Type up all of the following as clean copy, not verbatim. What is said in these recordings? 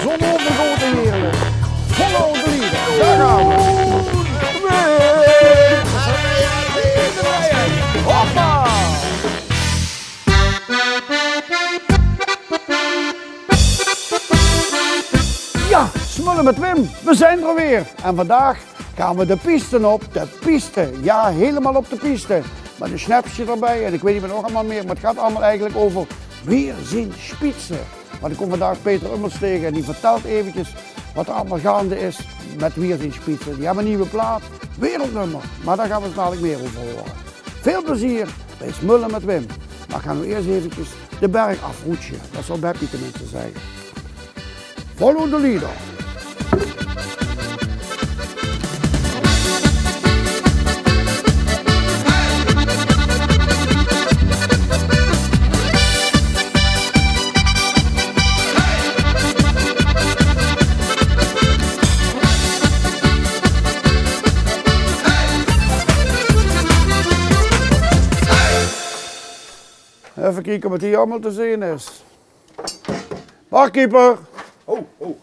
onovergoten heerlijk. Follow the leader. Daar gaan we. Hoppa! Ja, Smullen met Wim. We zijn er weer. En vandaag gaan we de piste op. De piste. Ja, helemaal op de piste. Met een snapsje erbij en ik weet niet meer nog allemaal meer. Maar het gaat allemaal eigenlijk over weerzien spitsen. Maar ik kom vandaag Peter Ummels tegen en die vertelt eventjes wat er allemaal gaande is met weerzien spitsen. Die hebben een nieuwe plaat, wereldnummer. Maar daar gaan we het dadelijk meer over horen. Veel plezier bij Smullen met Wim. Maar gaan we eerst eventjes de berg afroetsen. Dat zal Beppie tenminste zeggen. Follow the leader. Even kijken wat hier allemaal te zien is. Barkeeper.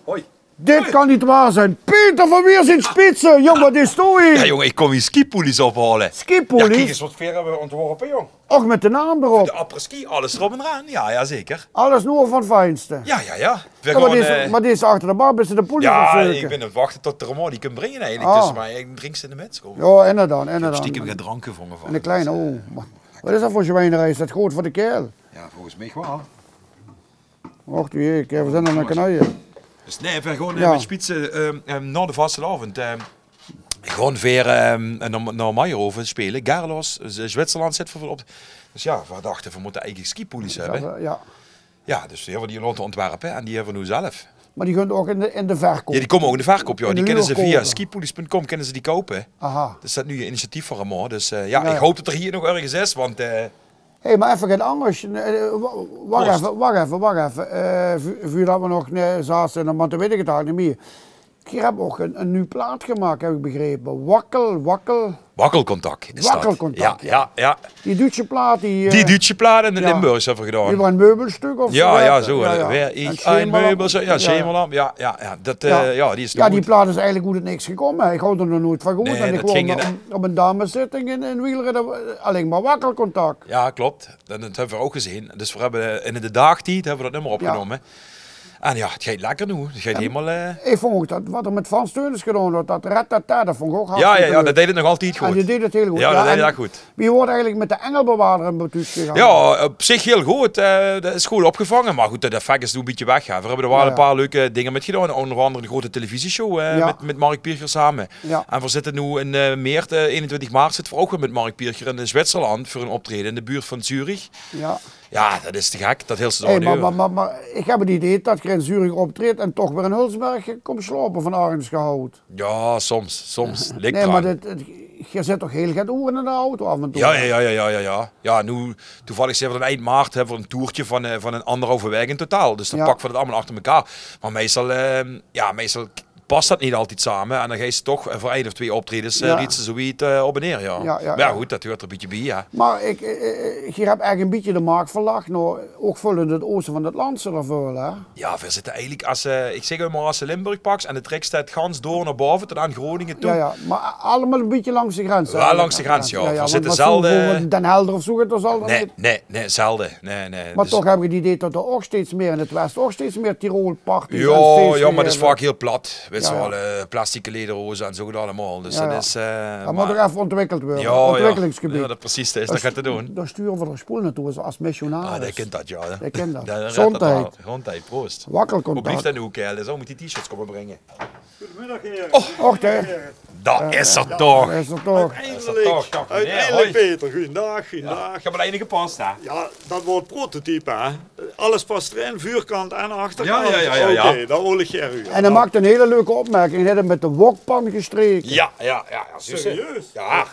Hoi. Dit kan niet waar zijn. Peter van Weerzien Spitsen. Jong, wat is toch hier? Ja, jongen, ik kom hier skipoelies ophalen. Ja, Skipoelies? kijk eens wat ver hebben we ontworpen, jong. Och, met de naam erop. De après-ski, alles erop en eraan. Ja, zeker. Alles nog van het fijnste. Ja. We Ja, maar deze achter de bar is de poelie ja, vervulken. ik ben aan het wachten tot de roman die kan brengen eigenlijk. Dus, maar ik drink ze in de mens komen. Ja, inderdaad. Stiekem gaan dranken vangen van. En een kleine, oh. Wat is dat voor zwijnerij? Is dat groot voor de kerel? Ja, volgens mij wel. Wacht even, we zijn aan een kanaille. Dus nee, we gewoon met spitsen na de vastelavond. Gewoon weer naar Meijerhoven spelen. Garlos, Zwitserland zit voor op. Dus ja, we dachten we moeten eigenlijk skipoelies hebben. Ja. Ja, dus die hebben we die laten ontwerpen en die hebben we nu zelf. Maar die kunt ook in de verkoop. Ja, die komen ook in de verkoop, ja. In de Die kunnen ze via huurkopen. skipoelies.com kunnen ze die kopen. Aha. Dus dat is nu een initiatief voor hem. Dus ik hoop dat er hier nog ergens is, want... Hé, maar even geen anders. Wacht even. Voordat we nog zaten, want dan weet ik het eigenlijk niet meer. Hier hebben we ook een nieuw plaat gemaakt, heb ik begrepen. Wakkelcontact is dat. Wakkelcontact, Ja. Die Duitse plaat, die Duitse plaat in de Limburgs hebben we gedaan. Die was een meubelstuk of Ja, zo. zo. Weer een meubel, ja, Schemerlamp. Ja. Die is Ja, die plaat is eigenlijk goed het niks gekomen. Ik had er nog nooit van gehoord. Nee, en ik dat woonde ging op een dameszitting in Wielren, alleen maar wakkelcontact. Ja, klopt. Dat hebben we ook gezien. Dus we hebben in de dagtijd hebben we dat nummer opgenomen. En ja, het gaat lekker nu. Het gaat helemaal... Ik vond ook dat wat er met Frans Teunis gedaan wordt, dat rat-tat-tat, dat vond ik ook Ja, dat deed het nog altijd goed. En die deed het heel goed. Ja, dat deed het goed. Wie wordt eigenlijk met de Engelbewaarder in Batuut gegaan? Ja, op zich heel goed. Dat is goed opgevangen. Maar goed, dat effect is nu een beetje weg. We hebben er wel een paar leuke dingen met gedaan. Onder andere een grote televisieshow met Mark Pierger samen. Ja. En we zitten nu in maart, 21 maart, zitten we ook weer met Mark Pierger in Zwitserland voor een optreden in de buurt van Zurich. Ja, dat is te gek. Dat heel maar ik heb het idee dat je in Zurich optreedt en toch weer in Hulsberg komt slopen van Arends gehouden. Ja, soms. Nee, maar je zit toch heel gaat oeren in de auto af en toe? Ja. Ja, nu, toevallig zijn we dan eind maart hebben we een toertje van een 1,5 week in totaal. Dus dan pakken we het allemaal achter elkaar. Maar meestal past dat niet altijd samen. En dan ga je toch voor 1 of 2 optredens rietsen zoiets op en neer. Maar ja, goed, dat hoort er een beetje bij, ja. Maar je hebt eigenlijk een beetje de markt verlacht. Nou, ook vol in het oosten van het land zullen vullen, hè? Ja, we zitten eigenlijk, ik zeg maar als je Limburg pakt en de trek staat gans door naar boven tot aan Groningen toe. Ja, maar allemaal een beetje langs de grens. Ja, langs de grens, ja. We zitten zelden... Den Helder of zo, dat zal er niet. Nee, zelden. Nee. Maar dus... toch heb ik het idee dat er ook steeds meer in het Westen, ook steeds meer Tirol parties ja, maar dat is vaak heel plat. Weet je wel. Plastieke lederhozen en zo allemaal. Dus dat is... dat moet er even ontwikkeld worden. Ontwikkelingsgebied. Ja, dat precies is. Dat gaat te doen. Daar sturen we er spoel naartoe als missionaris. Ah, dat kent dat, ja. Dat kent dat. Gezondheid. Gezondheid, proost. Wakkelcontact. Hoe blijft dat nu, kerel? Zo moet die t-shirts komen brengen. Goedemiddag, heren. Och, dat is er toch. Uiteindelijk, Peter. Goedendag. Ik heb er enige gepast, hè? Ja, dat wordt prototype, hè. Alles past erin, vuurkant en achterkant. Ja. Oké, dat wil ik Gerry. En hij maakt een hele leuke opmerking. Hij heeft hem met de wokpan gestreken. Ja. Serieus? Ja.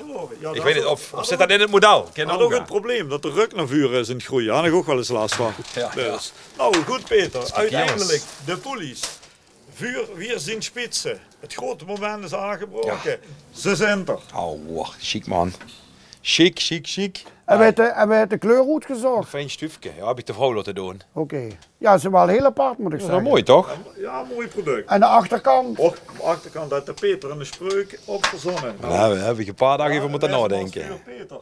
Ik weet niet, of zit dat in het model? Dat is ook het probleem, dat de ruk naar vuur is in het groeien. Daar heb ik ook wel eens last van. Dus. Nou, goed Peter. Uiteindelijk, de poelies. Weerzien spitsen. Het grote moment is aangebroken. Ze zijn er. Oh, chic man. Chic, chic, chic. En wij hebben de kleur goed gezocht. Een fijn stufje, ja, heb ik de vrouw laten doen. Oké. Ja, ze waren heel apart, moet ik zeggen. Dat is wel mooi, toch? Ja, mooi product. En de achterkant? Op de achterkant had de Peter een spreuk op verzonnen. Nou, daar heb ik een paar dagen even moeten nadenken. Peter.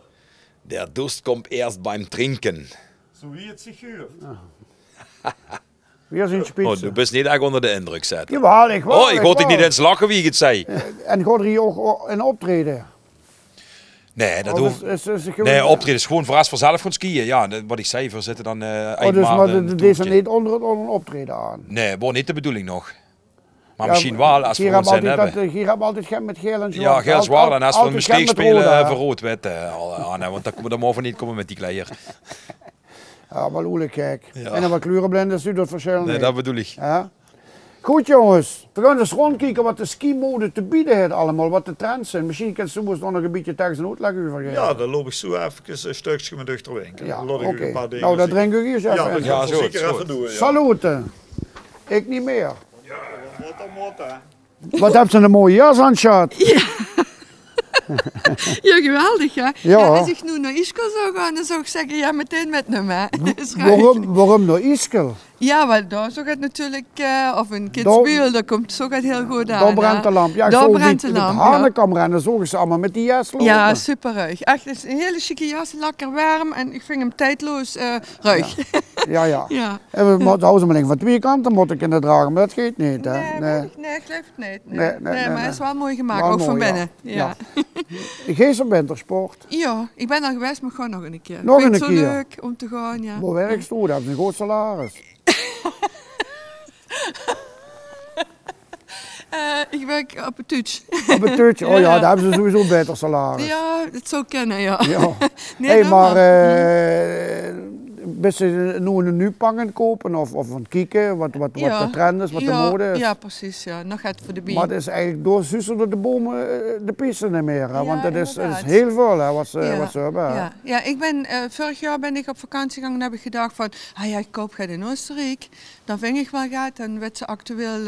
Der Durst komt eerst beim Trinken. Zo wie het zich huurt. Weer zijn spitsen. Oh, du bist niet echt onder de indruk zetten. Jawel, ik wel. Oh, ik hoorde niet eens lachen wie ik het zei. En gaat er hier ook een optreden? Nee, dat Of hoeft. Nee, optreden is gewoon verrast vanzelf gaan skiën. Ja, wat ik zei, we zitten dan eind dus maart. maar deze niet onder een optreden aan? Nee, wordt niet de bedoeling nog. Maar misschien wel, als we ons zin hebben. Hier hebben we altijd met geel en zwart. Ja, geel zwart. En als we een steek spelen, voor rood-wit. Want dan mogen we niet komen met die kleier. Ja, wel oerlijk kijk. Ja. En dan wat kleurenblind is, dat verschil Nee, dat bedoel ik. Ja. Goed jongens, we gaan eens rondkijken wat de skimode te bieden heeft allemaal, wat de trends zijn. Misschien kan je nog een beetje tekst en uitleg over geven. Ja, dan loop ik zo even een stukje met achterwinkel. Ja, oké. Nou, dat drink ik hier eens even in. Ja, zeker even doen. Ja. Saluten. Ik niet meer. Ja, wat hè. Wat heb ze een mooie jas aan, schat? Ja. Ja, geweldig hè. Ja. Als ik nu naar Ischel zou gaan, dan zou ik zeggen, ja meteen met hem hè. Waarom naar Ischel? Ja, want daar zou het natuurlijk, of in Kitzbühel, daar komt zo het heel goed aan. Daar brandt de lamp. Ja, daar brandt de lamp. De Hanenkam rennen, zo ze allemaal met die jas lopen. Ja, superruig. Echt, het is een hele chique jas, lekker warm en ik vind hem tijdloos ruig. Ja, ja. Ja. En we houden ze maar van twee kanten moet ik in de dragen, maar dat geeft niet. Hè? Nee, ik geloof het niet. Nee, maar het is wel mooi gemaakt, Wel ook van mooi, binnen. Ja. Ik geef op wintersport. Ja, ik ben al geweest, maar gewoon nog een keer. Nog ik vind een het zo keer? leuk om te gaan, ja. Waar werkst je? Dat is een groot salaris. Ik werk op een tuts. Op een tutje? Oh ja, daar hebben ze sowieso beter salaris. Ja, dat zou kennen, ja. Ja. Nee, Hey, dat maar wel. ben je nu een nu-pangen kopen of aan het kijken wat de trend is, wat de mode is? Ja, precies. Ja. Nog gaat voor de bier. Maar het is eigenlijk door de bomen de piste niet meer, hè? Ja, want het is inderdaad. heel veel hè, wat ze hebben. Hè? Ja, vorig jaar ben ik op vakantie gegaan en heb ik gedacht van, ik koop het in Oostenrijk. Dan vind ik wel gaat en weet ze actueel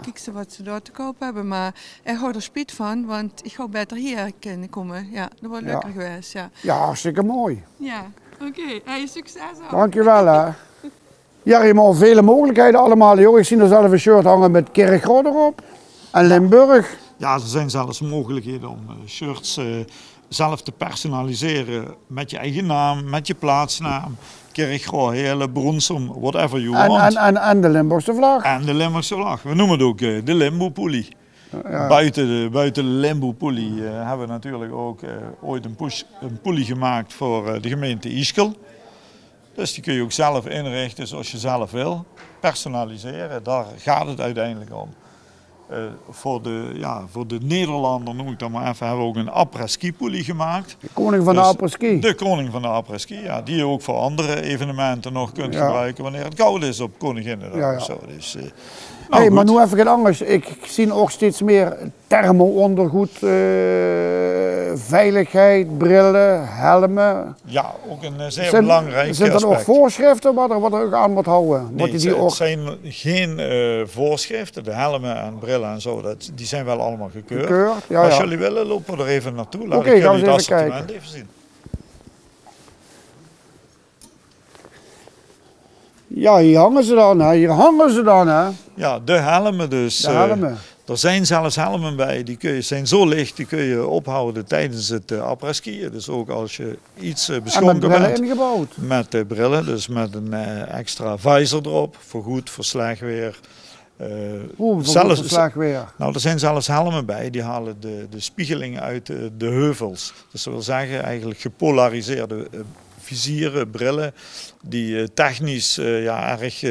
kijken wat ze daar te koop hebben. Maar ik hou er spijt van, want ik ga beter hier kunnen komen. Ja, dat wordt leuker geweest. Ja, Ja, hartstikke mooi. ja. Oké. Succes ook. Dankjewel hè. Ja, je hebt vele mogelijkheden allemaal. Joh. Ik zie er zelf een shirt hangen met Kerkrot erop. En Limburg. Ja, er zijn zelfs mogelijkheden om shirts zelf te personaliseren met je eigen naam, met je plaatsnaam. Kerkrot, Heerlen, Bronsum, whatever you want. En de Limburgse vlag. En de Limburgse vlag. We noemen het ook de Limbo-poelie. Ja. Buiten de Limbo-poelie hebben we natuurlijk ook ooit een poelie gemaakt voor de gemeente Ischel. Dus die kun je ook zelf inrichten zoals je zelf wil. Personaliseren, daar gaat het uiteindelijk om. Voor de Nederlander, noem ik dat maar even, hebben we ook een après-ski-poelie gemaakt. De koning van de après-ski. De koning van de après-ski, ja, die je ook voor andere evenementen nog kunt gebruiken wanneer het koud is op Koninginnedag of zo. Dus, hey, maar nu even iets anders. Ik zie ook steeds meer thermo-ondergoed, veiligheid, brillen, helmen. Ja, ook een zeer belangrijk aspect. Zijn er ook voorschriften wat er ook aan moet houden? Nee, het zijn geen voorschriften. De helmen en brillen en zo, die zijn wel allemaal gekeurd. Ja, als jullie willen, lopen we er even naartoe. Laat ik jullie het assortiment even zien. Ja, hier hangen ze dan, hè? Ja, de helmen dus. De helmen. Er zijn zelfs helmen bij, die zijn zo licht, die kun je ophouden tijdens het après-skiën. Dus ook als je iets beschonken bent. Ingebouwd. Met brillen, dus met een extra visor erop, voor goed, voor slecht weer. Voor slecht weer? Nou, er zijn zelfs helmen bij, die halen de spiegeling uit de heuvels. Dus dat wil zeggen, eigenlijk gepolariseerde visieren, brillen, die technisch erg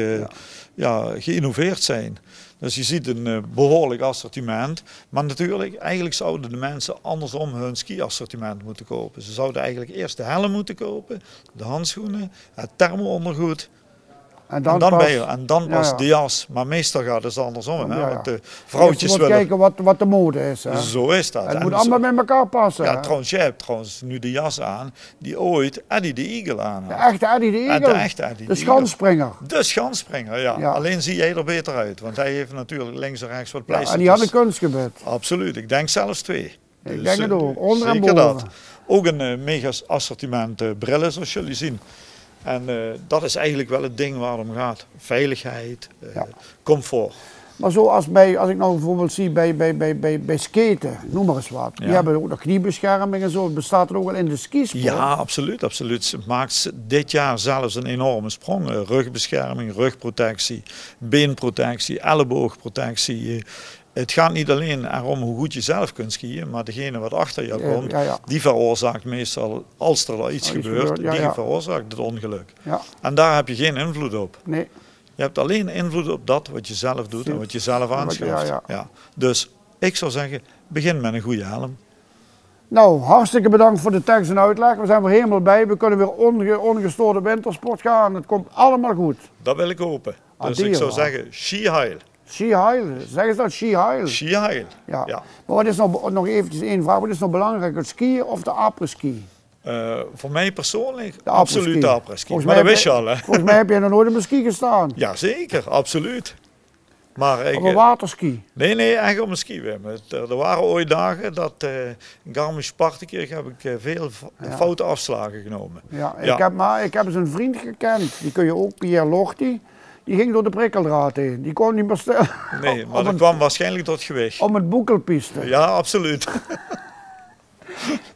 geïnnoveerd zijn. Dus je ziet een behoorlijk assortiment. Maar natuurlijk, eigenlijk zouden de mensen andersom hun ski-assortiment moeten kopen. Ze zouden eigenlijk eerst de helm moeten kopen, de handschoenen, het thermo-ondergoed. En dan pas de jas. Maar meestal gaat het andersom. Hè? Want de vrouwtjes willen kijken wat de mode is. Hè? Zo is dat. Het moet allemaal met elkaar passen. Ja, trouwens, jij hebt trouwens nu de jas aan die ooit Eddie de Eagle aan had. De echte Eddie de Eagle? De echte Eddie de schansspringer. De schansspringer, ja. Alleen zie jij er beter uit. Want hij heeft natuurlijk links en rechts wat pleisters. En die had een kunstgebied. Absoluut. Ik denk zelfs 2. Ik denk het ook. Onder en boven. ook een mega assortiment brillen zoals jullie zien. En dat is eigenlijk wel het ding waar het om gaat. Veiligheid, comfort. Maar zoals als ik nou bijvoorbeeld zie bij skaten, noem maar eens wat. Die hebben ook de kniebescherming en zo. Bestaat er ook wel in de skisport? Ja, absoluut, absoluut. Ze maakt dit jaar zelfs een enorme sprong. Rugbescherming, rugprotectie, beenprotectie, elleboogprotectie. Het gaat niet alleen erom hoe goed je zelf kunt skiën, maar degene wat achter je komt, die veroorzaakt meestal, als er iets gebeurt, die veroorzaakt het ongeluk. Ja. En daar heb je geen invloed op. Nee. Je hebt alleen invloed op dat wat je zelf doet en wat je zelf aanschaft. Ja. Dus ik zou zeggen, begin met een goede helm. Nou, hartstikke bedankt voor de tekst en uitleg. We zijn weer helemaal bij. We kunnen weer ongestoorde wintersport gaan. Het komt allemaal goed. Dat wil ik hopen. Dus ik zou zeggen, ski heil. Ski heil, zeggen ze dat? Ski heil? Ski heil, ja. Maar wat is nog eventjes één vraag, wat is nog belangrijker, het skiën of de après-ski? Voor mij persoonlijk, absoluut de après-ski. Maar dat wist je al, hè? Volgens mij heb jij nog nooit op een ski gestaan. Jazeker, absoluut. Maar op een waterski? Nee, echt op een ski. Er waren ooit dagen dat Garmisch-Partenkirch heb ik veel foute afslagen genomen. Ik heb eens een vriend gekend, die kun je ook, Pierre Lochti. Die ging door de prikkeldraad heen. Die kon niet meer stellen. Nee, maar dat kwam waarschijnlijk door het gewicht. Om het boekelpiste. Ja, absoluut.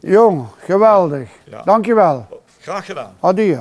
Jong, geweldig. Ja. Dankjewel. Graag gedaan. Adieu.